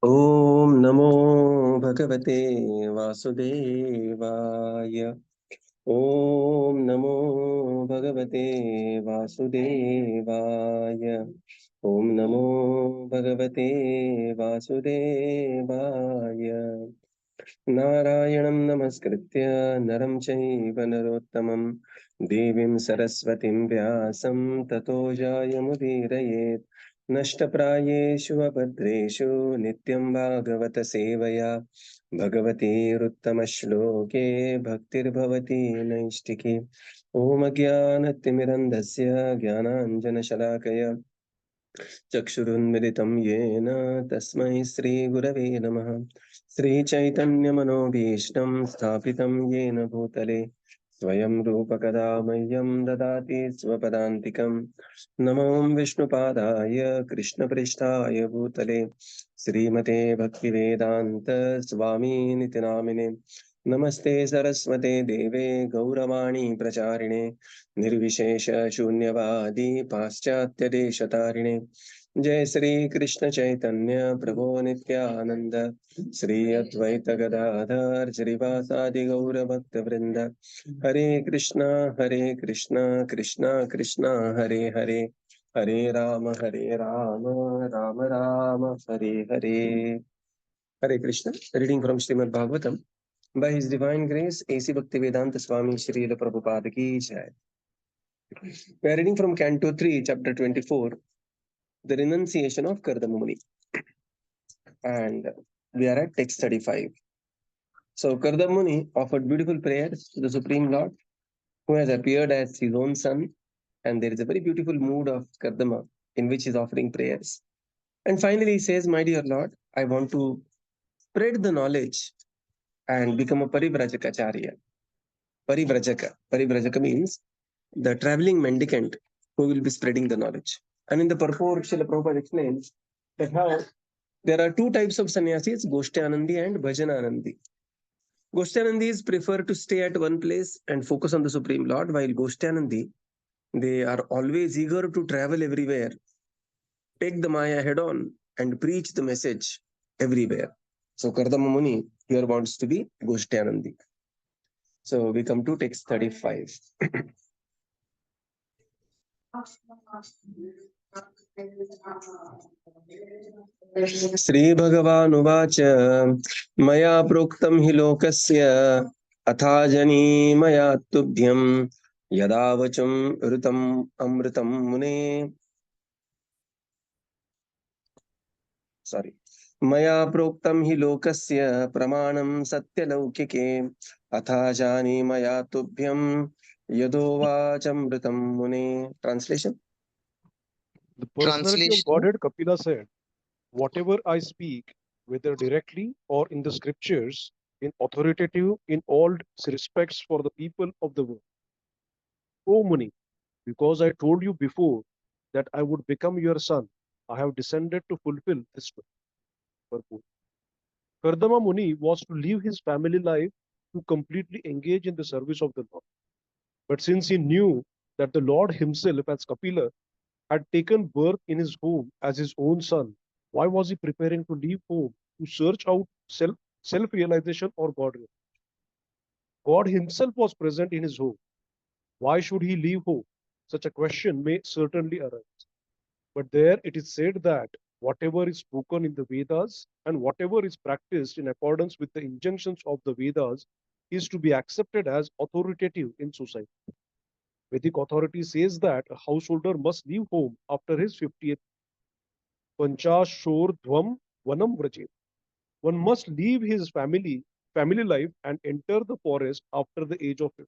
Om Namo Bhagavate Vasudevaya. Om Namo Bhagavate Vasudevaya. Om Namo Bhagavate Vasudevaya. Narayanam Namaskritya Naram Chaiva Narottamam Devim Saraswatim Vyasam Tato Jayamudirayet Nashtaprayeshu Abhadreshu Nityam Bhagavata Sevaya Bhagavati Ruttama-shloke Bhaktir Bhavati Naistiki Om Ajnanatirmirandasya Jnananjana Shalakaya चक्षुरुन्मिलितं येन तस्मै श्रीगुरवे नमः। श्रीचैतन्यमनोभीष्टं स्थापितं येन भूतले स्वयं रूपकदा मह्यं ददाति स्वपदान्तिकं। नमो विष्णुपादाय कृष्णप्रेष्ठाय भूतले श्रीमते भक्तिवेदान्त स्वामिनिति नामिने। नमस्ते सरस्वते देवे गौरवाणी प्रचारिणे निर्विशेष शून्यवादी पाश्चात्य देशतारिणे। जय श्री कृष्ण चैतन्य प्रभो नित्यानंद श्री अद्वैत गदाधर श्रीवासादि गौर भक्त वृंद। हरे कृष्णा कृष्णा कृष्णा हरे हरे, हरे राम राम राम हरे हरे। हरे कृष्ण। रीडिंग फ्रॉम श्रीमद्-Bhāgavatam by His Divine Grace A.C. Bhaktivedanta Swami Srila Prabhupada ki jai. We are reading from Canto 3, Chapter 24, the Renunciation of Kardama Muni. And we are at text 35. So Kardama Muni offered beautiful prayers to the Supreme Lord, who has appeared as his own son. And there is a very beautiful mood of Kardama in which he is offering prayers. And finally he says, my dear Lord, I want to spread the knowledge and become a Parivrajaka-charya. Parivrajaka means the traveling mendicant who will be spreading the knowledge. And in the purport, Srila Prabhupada explains that how there are two types of sannyasis, Goshtyanandi and Bhajananandi. Goshtyanandis prefer to stay at one place and focus on the Supreme Lord, while Goshtyanandi, they are always eager to travel everywhere, take the Maya head on, and preach the message everywhere. So Kardama Muni here wants to be Goshtyanandi. So we come to text 35. श्रीभगवानुवाच मया प्रोक्तं हि लोकस्य अथा जनी मया तुभ्यं यदा वचम् ऋतम् अमृतं मुने। मया प्रोक्तं हि लोकस्य प्रमाणं सत्यलौकिके अथा जानी मया तुभ्यं यदोवाचमृतं मुने। Translation. The personality of Godhead, Kapila said, whatever I speak, whether directly or in the scriptures, in authoritative in all respects for the people of the world. O Muni, because I told you before that I would become your son, I have descended to fulfill this purpose. Kardama Muni was to leave his family life to completely engage in the service of the Lord. But since he knew that the Lord himself, as Kapila, had taken birth in his home as his own son, why was he preparing to leave home to search out self-realization or God? God himself was present in his home. Why should he leave home? Such a question may certainly arise. But there it is said that whatever is spoken in the Vedas and whatever is practiced in accordance with the injunctions of the Vedas is to be accepted as authoritative in society. Vedic authority says that a householder must leave home after his 50th Panchashordhvam Vanam Vrajet. One must leave his family life and enter the forest after the age of 50.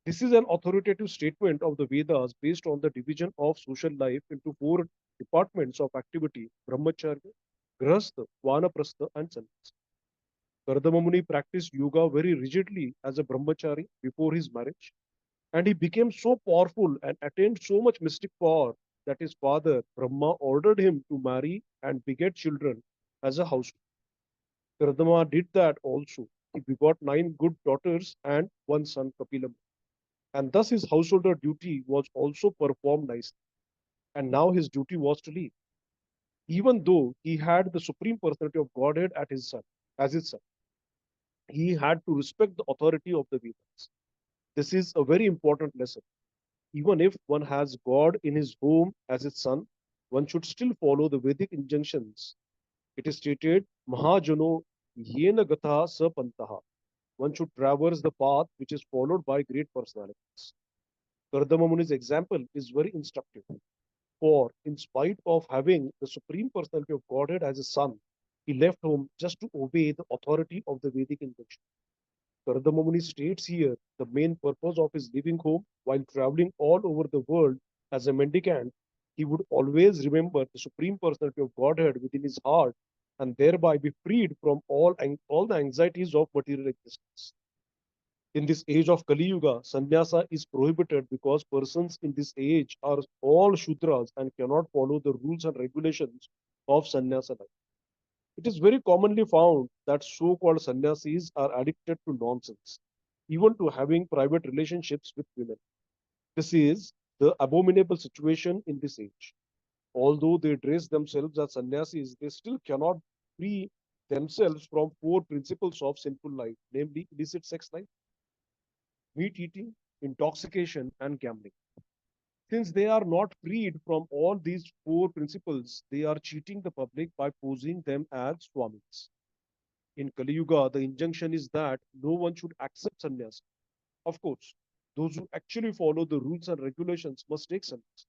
This is an authoritative statement of the Vedas based on the division of social life into 4 departments of activity: Brahmacharya, Grahastha, Vanaprastha, and Sannyasa. Kardama Muni practiced yoga very rigidly as a brahmachari before his marriage, and he became so powerful and attained so much mystic power that his father, Brahmā, ordered him to marry and beget children as a household. Kardama did that also. He begot 9 good daughters and 1 son, Kapila. And thus his householder duty was also performed nicely. And now his duty was to leave. even though he had the Supreme Personality of Godhead as his son. He had to respect the authority of the Vedas. This is a very important lesson. Even if one has God in his home as his son, one should still follow the Vedic injunctions. It is stated, Mahajano yena gatha sapantaha. One should traverse the path which is followed by great personalities. Kardama Muni's example is very instructive. For, in spite of having the Supreme Personality of Godhead as a son, he left home just to obey the authority of the Vedic injunction. Kardama Muni states here the main purpose of his leaving home while traveling all over the world as a mendicant, he would always remember the Supreme Personality of Godhead within his heart and thereby be freed from all the anxieties of material existence. In this age of Kali Yuga, sannyasa is prohibited because persons in this age are all Shudras and cannot follow the rules and regulations of sannyasa life. It is very commonly found that so-called sannyasis are addicted to nonsense, even to having private relationships with women. This is the abominable situation in this age. Although they dress themselves as sannyasis, they still cannot free themselves from four principles of sinful life, namely illicit sex life, meat eating, intoxication, and gambling. Since they are not freed from all these four principles, they are cheating the public by posing them as swamis. In Kali Yuga, the injunction is that no one should accept sannyas. Of course, those who actually follow the rules and regulations must take sannyas.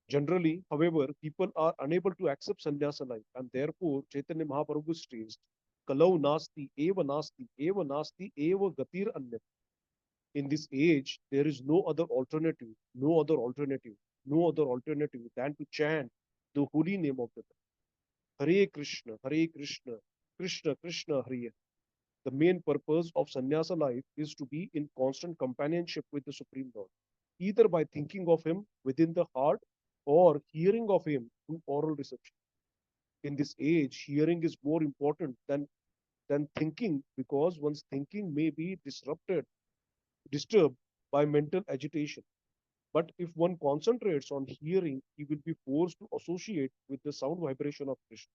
Generally, however, people are unable to accept sannyasa life, and therefore Chaitanya Mahaprabhu states, Kalau nasti, eva nasti, eva gatir anya. In this age, there is no other alternative, no other alternative, no other alternative than to chant the holy name of the Lord. Hare Krishna, Krishna Krishna, Hare. The main purpose of sannyasa life is to be in constant companionship with the Supreme Lord, either by thinking of Him within the heart or hearing of Him through oral reception. In this age, hearing is more important than thinking because one's thinking may be disturbed by mental agitation. But if one concentrates on hearing, he will be forced to associate with the sound vibration of Krishna.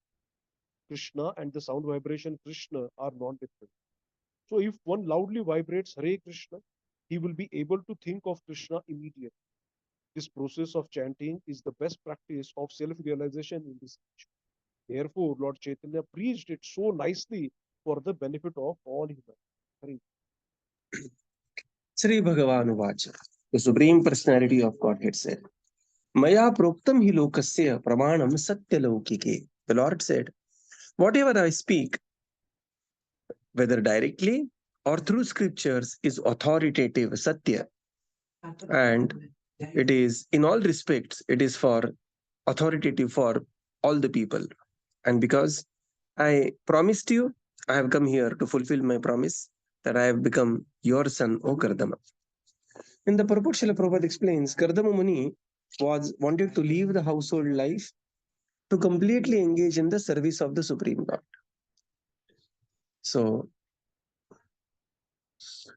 Krishna and the sound vibration Krishna are non-different. So if one loudly vibrates Hare Krishna, he will be able to think of Krishna immediately. This process of chanting is the best practice of self-realization in this age. Therefore, Lord Chaitanya preached it so nicely for the benefit of all humanity. Sri Bhagavan Vacha, the Supreme Personality of Godhead said, Maya proktam hi lokasya pramanam satya laukike. The Lord said, whatever I speak, whether directly or through scriptures, is authoritative, satya. And it is, in all respects, it is for authoritative for all the people. And because I promised you, I have come here to fulfill my promise that I have become your son, O Kardama. In the purport, Srila Prabhupada explains, Kardama Muni wanted to leave the household life to completely engage in the service of the Supreme Lord. So,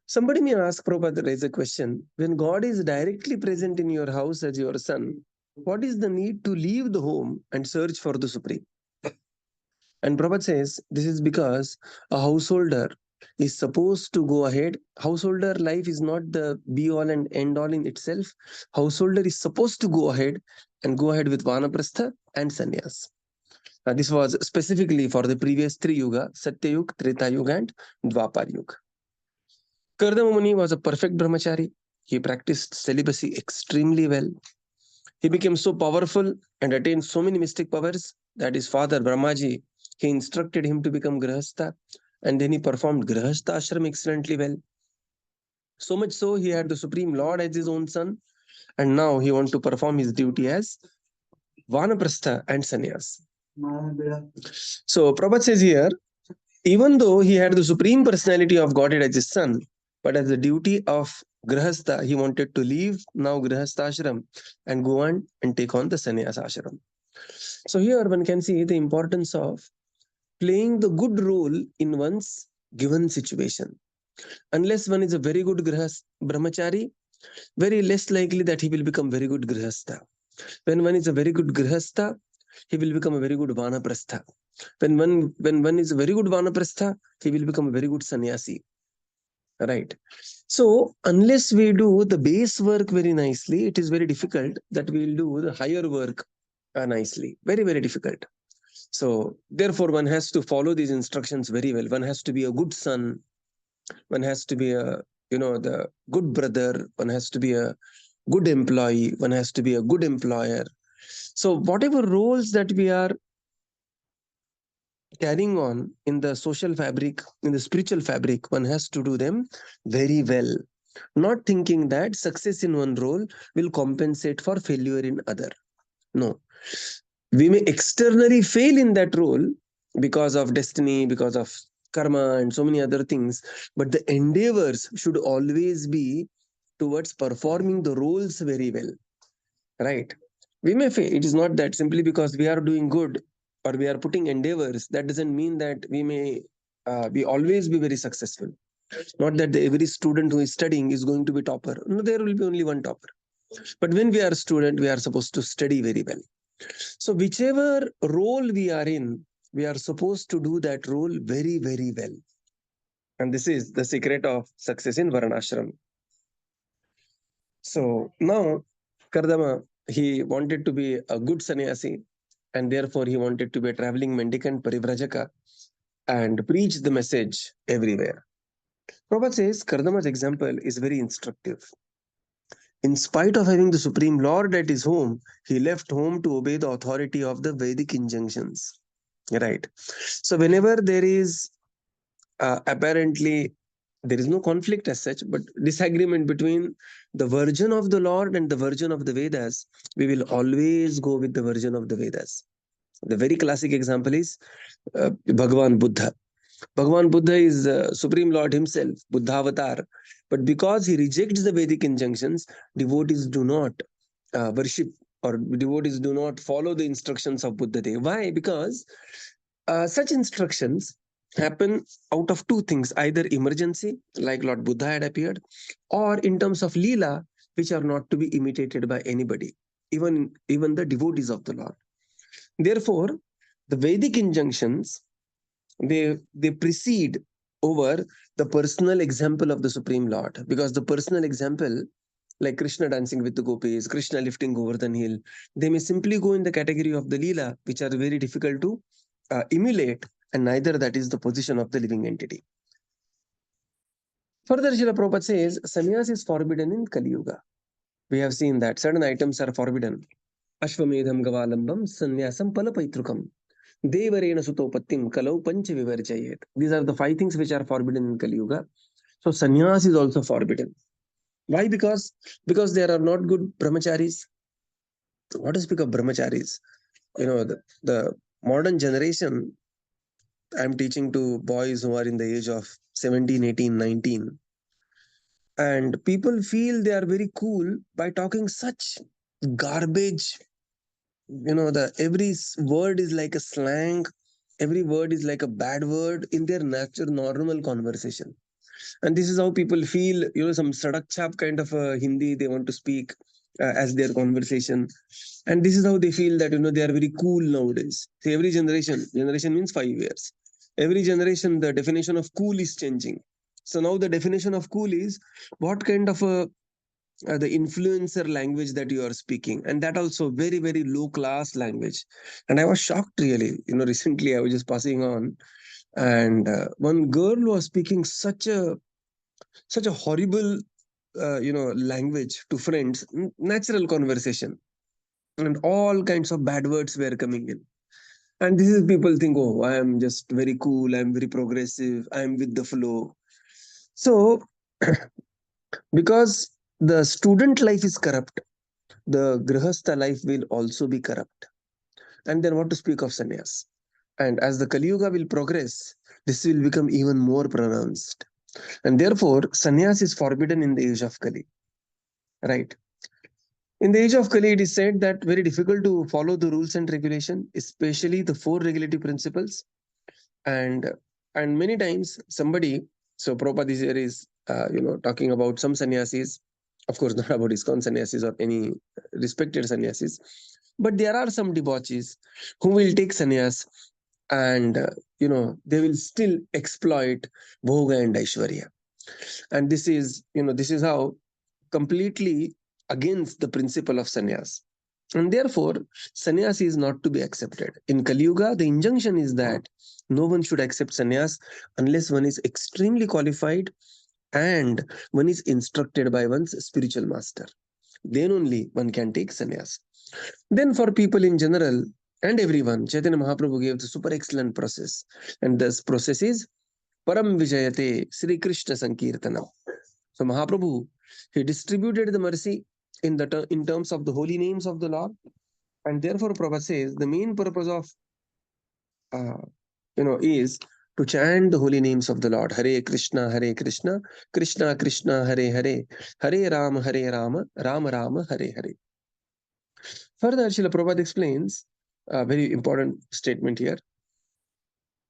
somebody may ask Prabhupada, raise a question, when God is directly present in your house as your son, what is the need to leave the home and search for the Supreme? And Prabhupada says, this is because a householder is supposed to go ahead. Householder life is not the be all and end all in itself. Householder is supposed to go ahead with Vanaprastha and Sannyas. This was specifically for the previous three yuga, Satya Yuga, Treta Yuga and Dwapar Yuga. Kardama Muni was a perfect brahmachari. He practiced celibacy extremely well. He became so powerful and attained so many mystic powers that his father Brahmaji, he instructed him to become Grihastha, and then he performed Grihastha ashram excellently well. So much so, he had the Supreme Lord as his own son, and now he wants to perform his duty as Vanaprastha and Sannyas. So Prabhupada says here, even though he had the Supreme Personality of Godhead as his son, but as the duty of Grihastha, he wanted to leave now Grihastha ashram and go on and take on the Sannyas ashram. So here one can see the importance of playing the good role in one's given situation. Unless one is a very good brahmachari, very less likely that he will become very good grihastha. When one is a very good grihastha, he will become a very good vanaprastha. When one is a very good vanaprastha, he will become a very good sannyasi. Right. So unless we do the base work very nicely, it is very difficult that we will do the higher work nicely. Very, very difficult. So therefore, one has to follow these instructions very well. One has to be a good son. One has to be the good brother. One has to be a good employee. One has to be a good employer. So whatever roles that we are carrying on in the social fabric, in the spiritual fabric, one has to do them very well. Not thinking that success in one role will compensate for failure in other. No. We may externally fail in that role because of destiny, because of karma and so many other things, but the endeavors should always be towards performing the roles very well. Right? We may fail. It is not that simply because we are doing good or we are putting endeavors, that doesn't mean that we may we always be very successful. Not that every student who is studying is going to be topper. No, there will be only one topper. But when we are a student, we are supposed to study very well. So whichever role we are in, we are supposed to do that role very, very well. And this is the secret of success in Varnashram. So now Kardama, he wanted to be a good sannyasi, and therefore he wanted to be a traveling mendicant parivrajaka and preach the message everywhere. Prabhupada says Kardama's example is very instructive. In spite of having the Supreme Lord at his home, he left home to obey the authority of the Vedic injunctions. Right. So whenever there is apparently there is no conflict as such, but disagreement between the version of the Lord and the version of the Vedas, we will always go with the version of the Vedas. The very classic example is Bhagavan Buddha. Bhagavan Buddha is the Supreme Lord himself, Buddha avatar. But because he rejects the Vedic injunctions, devotees do not worship or devotees do not follow the instructions of Buddha Dev. Why? Because such instructions happen out of two things, either emergency, like Lord Buddha had appeared, or in terms of Leela, which are not to be imitated by anybody, even the devotees of the Lord. Therefore, the Vedic injunctions, they precede over the personal example of the Supreme Lord, because the personal example, like Krishna dancing with the gopis, Krishna lifting Govardhan hill, they may simply go in the category of the Leela, which are very difficult to emulate, and neither that is the position of the living entity. Further, Srila Prabhupada says, sannyas is forbidden in Kali Yuga. We have seen that certain items are forbidden. Ashvamedham gavalambam sannyasam palapaitrukam. Devarena sutopattim kalau pancha vivarjayet. These are the 5 things which are forbidden in Kali Yuga. So sannyas is also forbidden. Why? Because there are not good brahmacharis. What to speak of brahmacharis? The modern generation, I'm teaching to boys who are in the age of 17, 18, 19. And people feel they are very cool by talking such garbage. Every word is like a slang. Every word is like a bad word in their natural, normal conversation. And this is how people feel, some sadak chap kind of a Hindi they want to speak as their conversation. And this is how they feel that, they are very cool nowadays. See, every generation means 5 years. Every generation, the definition of cool is changing. So now the definition of cool is what kind of the influencer language that you are speaking, and that also very, very low class language. And I was shocked really. Recently I was just passing on, and one girl was speaking such a horrible language to friends, natural conversation, and all kinds of bad words were coming in. And this is people think, oh, I am just very cool, I am very progressive, I am with the flow. So because the student life is corrupt, the grihastha life will also be corrupt. And then what to speak of sannyas? And as the Kali Yuga will progress, this will become even more pronounced. And therefore, sannyas is forbidden in the age of Kali. Right? In the age of Kali, it is said that very difficult to follow the rules and regulation, especially the 4 regulative principles. And many times somebody, so Prabhupada this year is talking about some sannyasis, of course not about ISKCON sannyasis or any respected sannyasis. But there are some debauchees who will take sannyas and they will still exploit bhoga and aishwarya. And this is how completely against the principle of sannyas. And therefore, sannyas is not to be accepted. In Kali Yuga, the injunction is that no one should accept sannyas unless one is extremely qualified and one is instructed by one's spiritual master. Then only one can take sannyas. Then for people in general and everyone, Chaitanya Mahaprabhu gave the super excellent process. And this process is Param Vijayate Sri Krishna Sankirtanam. So Mahaprabhu, he distributed the mercy in terms of the holy names of the Lord. And therefore Prabhupada says the main purpose of is to chant the holy names of the Lord. Hare Krishna, Krishna Krishna, Hare Hare, Hare Rama, Rama Rama, Hare Hare. Further, Srila Prabhupada explains a very important statement here.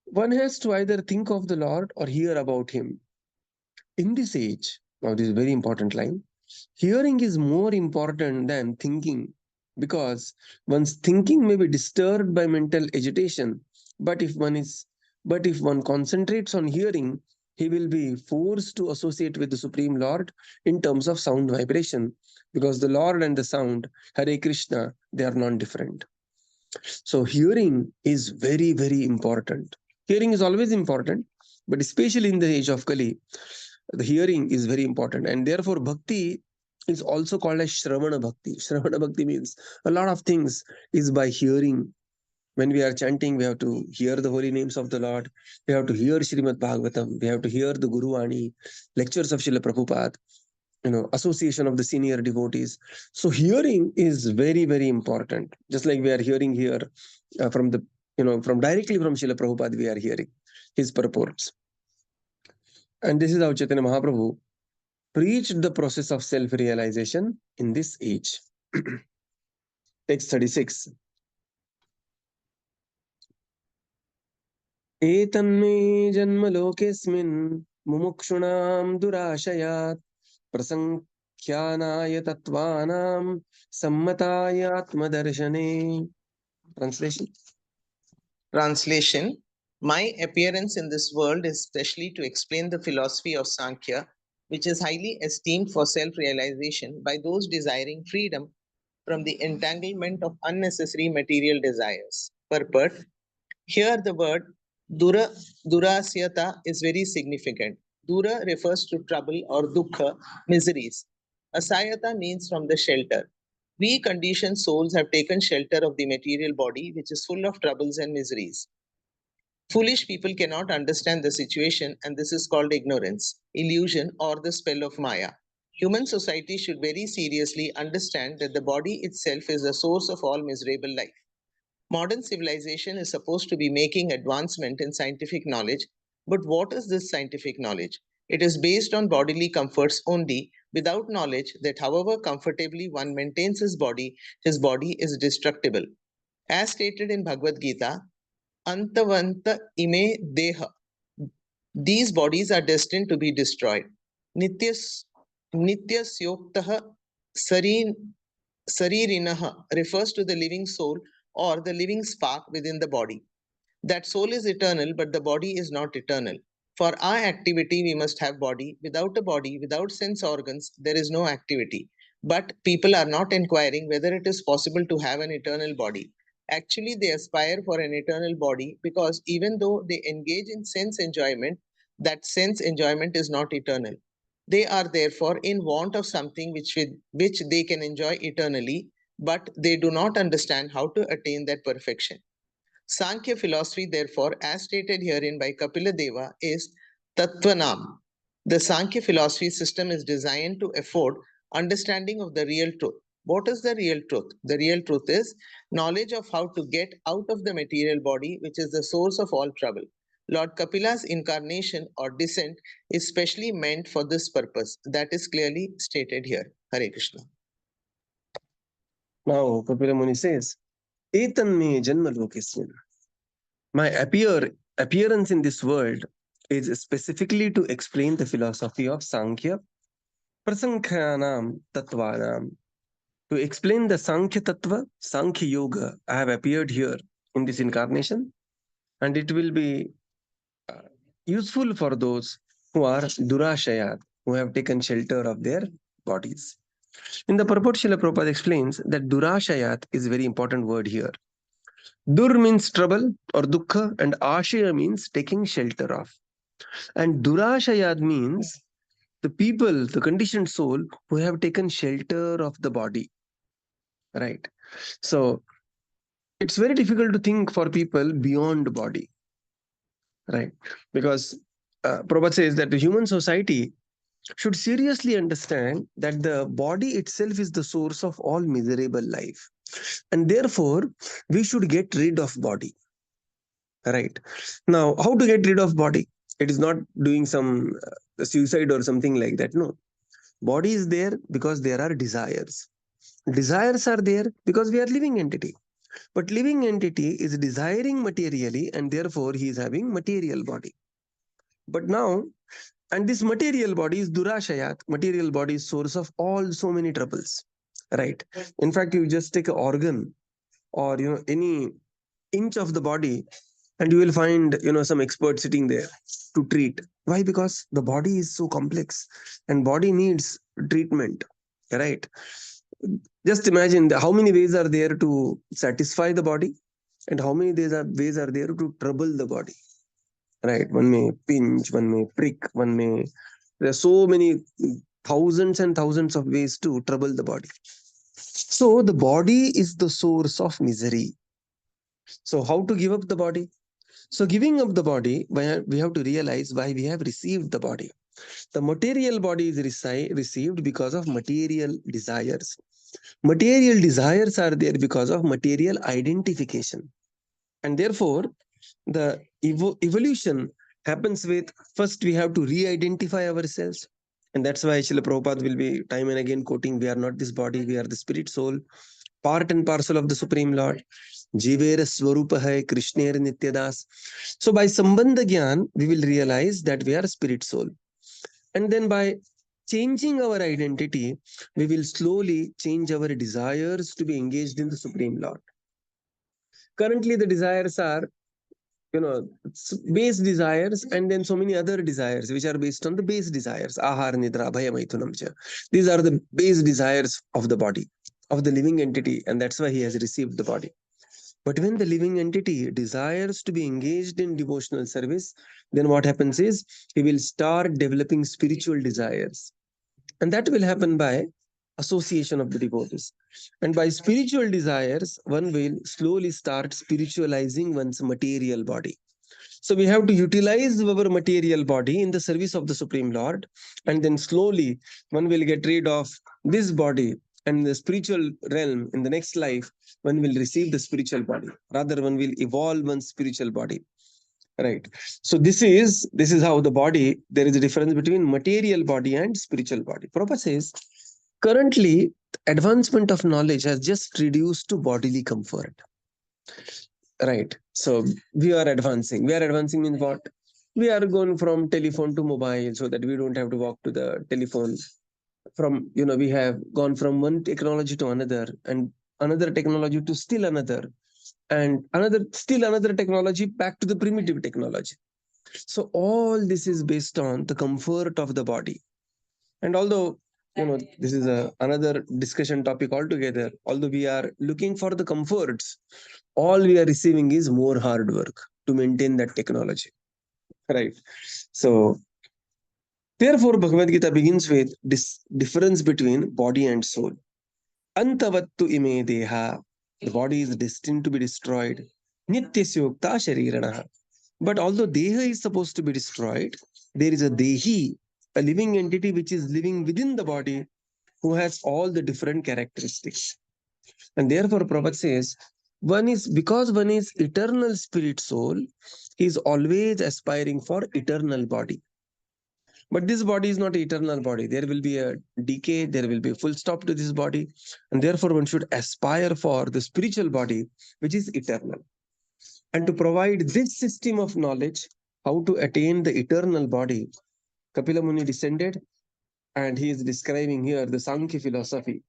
One has to either think of the Lord or hear about him. In this age, now this is a very important line, hearing is more important than thinking, because one's thinking may be disturbed by mental agitation, but if one concentrates on hearing, he will be forced to associate with the Supreme Lord in terms of sound vibration, because the Lord and the sound, Hare Krishna, they are non-different. So hearing is very, very important. Hearing is always important, but especially in the age of Kali, the hearing is very important. And therefore bhakti is also called as Shravana Bhakti. Shravana Bhakti means a lot of things is by hearing. When we are chanting, we have to hear the holy names of the Lord. We have to hear Śrīmad-Bhāgavatam. We have to hear the Guru Vani, lectures of Srila Prabhupada, association of the senior devotees. So hearing is very, very important. Just like we are hearing here from directly from Srila Prabhupada, we are hearing his purports. And this is how Chaitanya Mahaprabhu preached the process of self-realization in this age. Text 36. Etanme janma lokesmin mumukshunam durashayat prasankhyanaya tattvanam sammataya atmadarshane. Translation. My appearance in this world is specially to explain the philosophy of Sankhya, which is highly esteemed for self-realization by those desiring freedom from the entanglement of unnecessary material desires. Purport. Here the word durasyata is very significant. Dura refers to trouble or dukkha, miseries. Asayata means from the shelter. We conditioned souls have taken shelter of the material body, which is full of troubles and miseries. Foolish people cannot understand the situation, and this is called ignorance, illusion, or the spell of Maya. Human society should very seriously understand that the body itself is the source of all miserable life. Modern civilization is supposed to be making advancement in scientific knowledge, but what is this scientific knowledge? It is based on bodily comforts only, without knowledge that however comfortably one maintains his body is destructible. As stated in Bhagavad Gita, Antavanta ime deha. These bodies are destined to be destroyed. Nityas yoktaha saririnaha refers to the living soul or the living spark within the body. That soul is eternal, but the body is not eternal. For our activity, we must have body. Without a body, without sense organs, there is no activity. But people are not inquiring whether it is possible to have an eternal body. Actually, they aspire for an eternal body because even though they engage in sense enjoyment, that sense enjoyment is not eternal. They are therefore in want of something which they can enjoy eternally, but they do not understand how to attain that perfection. Sankhya philosophy, therefore, as stated herein by Kapiladeva, is Tattvanam. The Sankhya philosophy system is designed to afford understanding of the real truth. What is the real truth? The real truth is knowledge of how to get out of the material body, which is the source of all trouble. Lord Kapila's incarnation or descent is specially meant for this purpose. That is clearly stated here. Hare Krishna. Now, Kapila Muni says, Etan me janma lokesmin. My appearance in this world is specifically to explain the philosophy of Sankhya, prasankhyanam tattvanam, To explain the Sankhya Tattva, Sankhya Yoga, I have appeared here in this incarnation, and it will be useful for those who are Durashayat, who have taken shelter of their bodies. In the purport, Srila Prabhupada explains that Durashayat is a very important word here. Dur means trouble or dukkha, and Ashaya means taking shelter of. And Durashayat means the people, the conditioned soul who have taken shelter of the body. Right. So it's very difficult to think for people beyond body. Right. Because Prabhupada says that the human society should seriously understand that the body itself is the source of all miserable life. And therefore, we should get rid of body. Right. Now, how to get rid of body? It is not doing some suicide or something like that. No. Body is there because there are desires. Desires are there because we are living entity. But living entity is desiring materially, and therefore he is having material body. But now, and this material body is Durashayat. Material body is source of all so many troubles. Right. In fact, you just take an organ or any inch of the body, and you will find some expert sitting there to treat. Why? Because the body is so complex and body needs treatment. Right. Just imagine how many ways are there to satisfy the body and how many ways are there to trouble the body. Right. One may pinch, one may prick, there are so many thousands and thousands of ways to trouble the body. So the body is the source of misery. So how to give up the body? So giving up the body, we have to realize why we have received the body. The material body is received because of material desires. Material desires are there because of material identification. And therefore, the evolution happens with first we have to re-identify ourselves. And that's why Srila Prabhupada will be time and again quoting, we are not this body, we are the spirit soul, part and parcel of the Supreme Lord. Jivera Swarupa hai Krishner Nityadas. So by Sambandha Gyan, we will realize that we are spirit soul. And then by changing our identity, we will slowly change our desires to be engaged in the Supreme Lord. Currently, the desires are, base desires, and then so many other desires which are based on the base desires. Ahar, Nidra, Bhaya, Maithunam cha. These are the base desires of the body, of the living entity, and that's why he has received the body. But when the living entity desires to be engaged in devotional service, then what happens is he will start developing spiritual desires. And that will happen by association of the devotees. And by spiritual desires, one will slowly start spiritualizing one's material body. So we have to utilize our material body in the service of the Supreme Lord. And then slowly one will get rid of this body. And in the spiritual realm, in the next life, one will receive the spiritual body. Rather, one will evolve one's spiritual body. Right. So this is how the body, there is a difference between material body and spiritual body. Prabhupada says, currently, advancement of knowledge has just reduced to bodily comfort. Right. So we are advancing. We are advancing means what? We are going from telephone to mobile so that we don't have to walk to the telephone. We have gone from one technology to another, and another technology to still another, and still another technology back to the primitive technology. So all this is based on the comfort of the body. And although, this is another discussion topic altogether, although we are looking for the comforts, all we are receiving is more hard work to maintain that technology. Right. So therefore, Bhagavad Gita begins with this difference between body and soul. Antavattu ime deha. The body is destined to be destroyed. Nityasyokta shariranaha. But although deha is supposed to be destroyed, there is a dehi, a living entity which is living within the body, who has all the different characteristics. And therefore, Prabhupada says, because one is eternal spirit soul, he is always aspiring for eternal body. But this body is not eternal body. There will be a decay, there will be a full stop to this body. And therefore, one should aspire for the spiritual body, which is eternal. And to provide this system of knowledge, how to attain the eternal body, Kapila Muni descended, and he is describing here the Sankhya philosophy.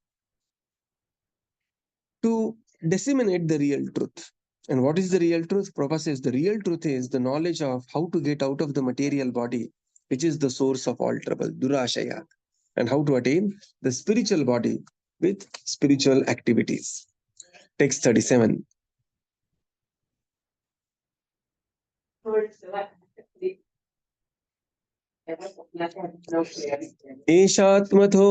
to disseminate the real truth. And what is the real truth? Prabhupada says the real truth is the knowledge of how to get out of the material body, which is the source of all trouble, durashaya, and how to attain the spiritual body with spiritual activities. Text 37. एषात्मपथो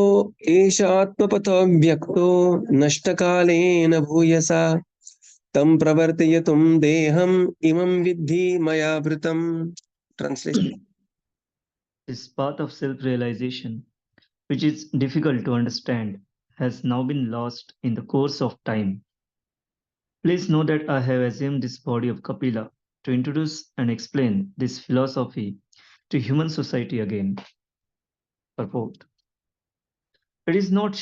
व्यक्तो नष्टकालेन भूयसा तं प्रवर्तयितुं देहम् imam viddhi maya vritam. Translation. This path of self-realization, which is difficult to understand, has now been lost in the course of time. Please know that I have assumed this body of Kapila to introduce and explain this philosophy to human society again. Purport. It is not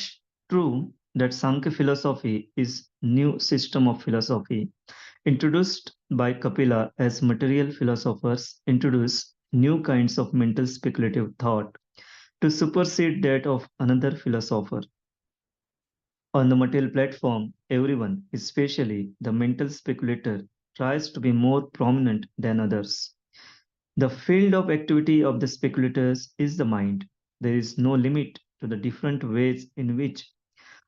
true that Sankhya philosophy is new system of philosophy introduced by Kapila as material philosophers introduce new kinds of mental speculative thought to supersede that of another philosopher. On the material platform, everyone, especially the mental speculator, tries to be more prominent than others. The field of activity of the speculators is the mind. There is no limit to the different ways in which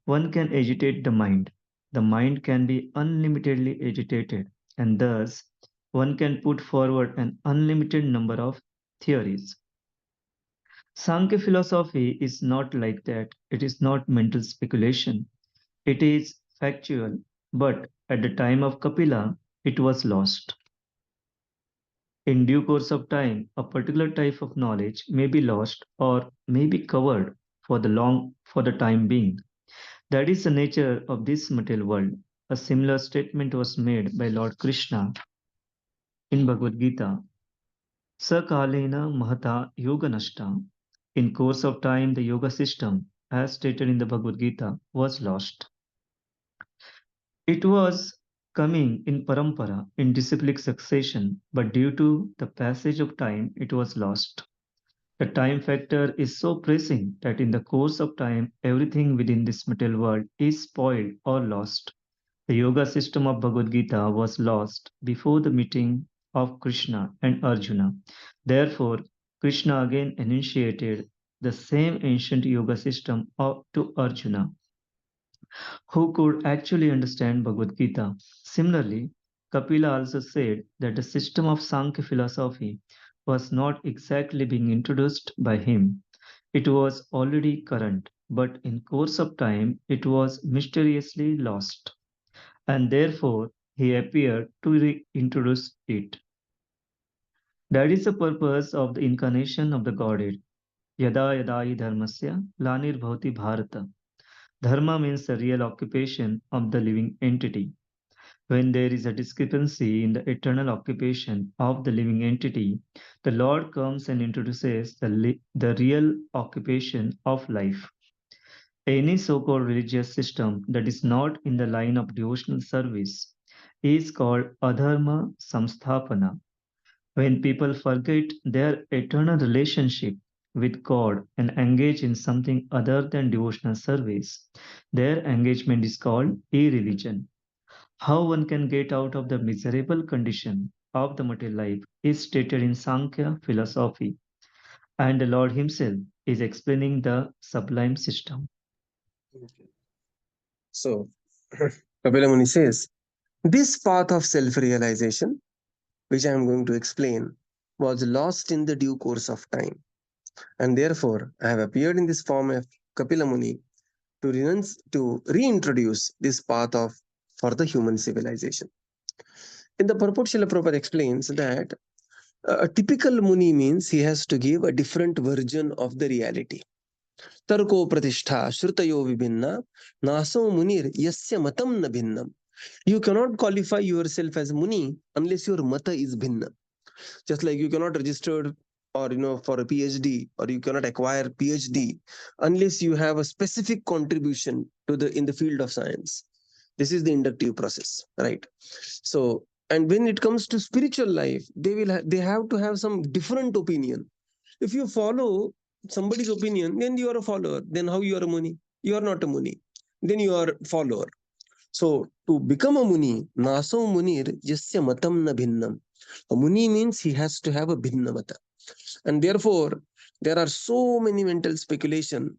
one can agitate the mind. The mind can be unlimitedly agitated, and thus one can put forward an unlimited number of theories. Sankhya philosophy is not like that. It is not mental speculation. It is factual, but at the time of Kapila, it was lost. In due course of time, a particular type of knowledge may be lost or may be covered for the time being. That is the nature of this material world. A similar statement was made by Lord Krishna in Bhagavad Gita. Sakalena mahata yoga nashta. In course of time, the yoga system, as stated in the Bhagavad Gita, was lost. It was coming in parampara, in disciplic succession, but due to the passage of time, it was lost. The time factor is so pressing that in the course of time, everything within this material world is spoiled or lost. The yoga system of Bhagavad Gita was lost before the meeting of Krishna and Arjuna. Therefore, Krishna again enunciated the same ancient yoga system to Arjuna, who could actually understand Bhagavad Gita. Similarly, Kapila also said that the system of Sankhya philosophy was not exactly being introduced by him. It was already current, but in course of time it was mysteriously lost, and therefore he appeared to reintroduce it. That is the purpose of the incarnation of the Godhead. Yada yadai dharmasya glanirvavati bharata. Dharma means the real occupation of the living entity. When there is a discrepancy in the eternal occupation of the living entity, the Lord comes and introduces the real occupation of life. Any so-called religious system that is not in the line of devotional service is called adharma samsthapana. When people forget their eternal relationship with God and engage in something other than devotional service, their engagement is called irreligion. How one can get out of the miserable condition of the material life is stated in Sankhya philosophy, and the Lord Himself is explaining the sublime system. So, Kapila Muni says, this path of self-realization, which I am going to explain, was lost in the due course of time. And therefore, I have appeared in this form of Kapila Muni to reintroduce this path for the human civilization. In the purport, Srila Prabhupada explains that a typical Muni means he has to give a different version of the reality. Tarko pratishtha shrutayo vibhinna naso munir yasya matam na bhinnam. You cannot qualify yourself as Muni unless your mata is bhinna. Just like you cannot register or for a PhD, or you cannot acquire PhD unless you have a specific contribution in the field of science. This is the inductive process, right? So, and when it comes to spiritual life, they have to have some different opinion. If you follow somebody's opinion, then you are a follower. Then how you are a Muni? You are not a Muni. Then you are a follower. So to become a Muni, Naso Munir Jasya Matam na Bhinnam. A Muni means he has to have a Bhinna Mata. And therefore, there are so many mental speculation,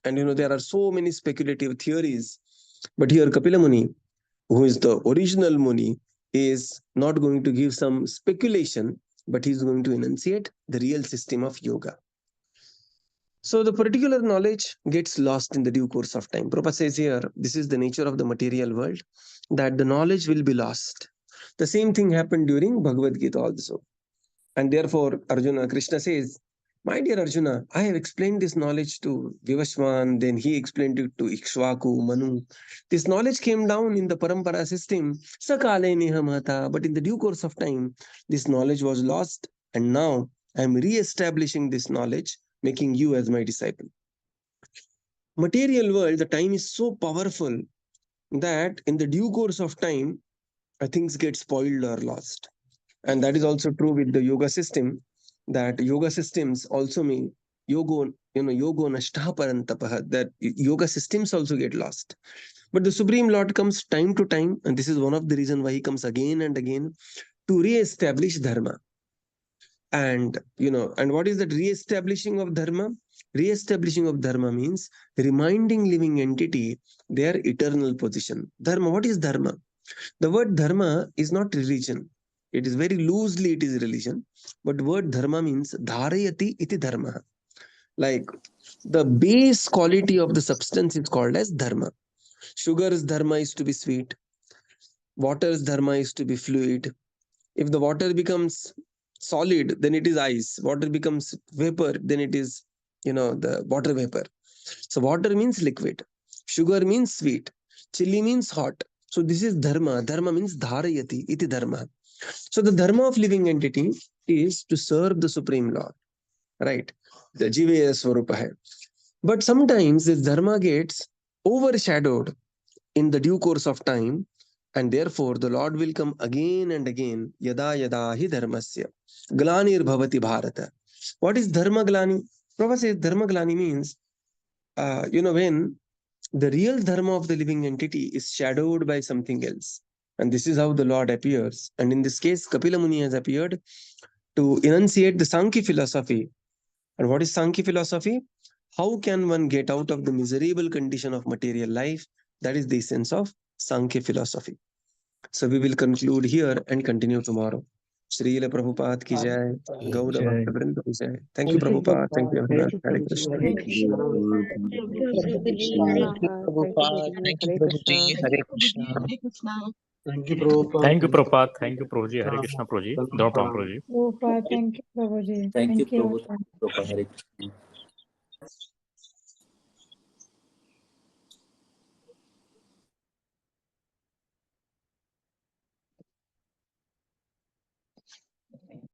and there are so many speculative theories. But here Kapila Muni, who is the original Muni, is not going to give some speculation, but he is going to enunciate the real system of yoga. So the particular knowledge gets lost in the due course of time. Prabhupada says here, this is the nature of the material world, that the knowledge will be lost. The same thing happened during Bhagavad Gita also. And therefore, Arjuna, Krishna says, my dear Arjuna, I have explained this knowledge to Vivaswan, then he explained it to Ikshvaku, Manu. This knowledge came down in the Parampara system, Sakale Nehamata, but in the due course of time, this knowledge was lost, and now I am re-establishing this knowledge, making you as my disciple. Material world, the time is so powerful that in the due course of time, things get spoiled or lost. And that is also true with the yoga system, that yoga systems also mean yoga nashtaha parantapaha, that yoga systems also get lost. But the Supreme Lord comes time to time, and this is one of the reasons why he comes again and again to re-establish dharma. And what is that re-establishing of dharma? Re-establishing of dharma means reminding living entity their eternal position. Dharma, what is dharma? The word dharma is not religion. It is very loosely, it is religion. But word dharma means dharayati iti dharma. Like the base quality of the substance is called as dharma. Sugar's dharma is to be sweet. Water's dharma is to be fluid. If the water becomes solid, then it is ice. Water becomes vapor, then it is, the water vapor. So water means liquid. Sugar means sweet. Chili means hot. So this is dharma. Dharma means dharayati iti dharma. So the dharma of living entity is to serve the Supreme Lord, right? The Jivaya Swarupa hai. But sometimes this dharma gets overshadowed in the due course of time, and therefore the Lord will come again and again. Yada yada hi dharmasya glanir bhavati bharata. What is dharma glani? Prabhupada says dharma glani means, when the real dharma of the living entity is shadowed by something else. And this is how the Lord appears. And in this case, Kapila Muni has appeared to enunciate the Sankhya philosophy. And what is Sankhya philosophy? How can one get out of the miserable condition of material life? That is the essence of Sankhya philosophy. So we will conclude here and continue tomorrow. Srila Prabhupada ki jai, Gauda Bhakta Vrinda ki jai. Thank you, Prabhupada. Thank you, everyone. Hare Krishna. Hare Krishna. Thank you, Prabhuji. Thank you, Prabhupada. Thank you, Prabhuji. Hare Krishna. Thank you, Prabhupada. Thank you, Prabhupada. Thank you, Prabhuji. Hare Krishna, Prabhuji. No problem, Prabhuji. Prabhupada, thank you, Prabhuji. Thank you, Thank you. Prabhupada. Hare Krishna.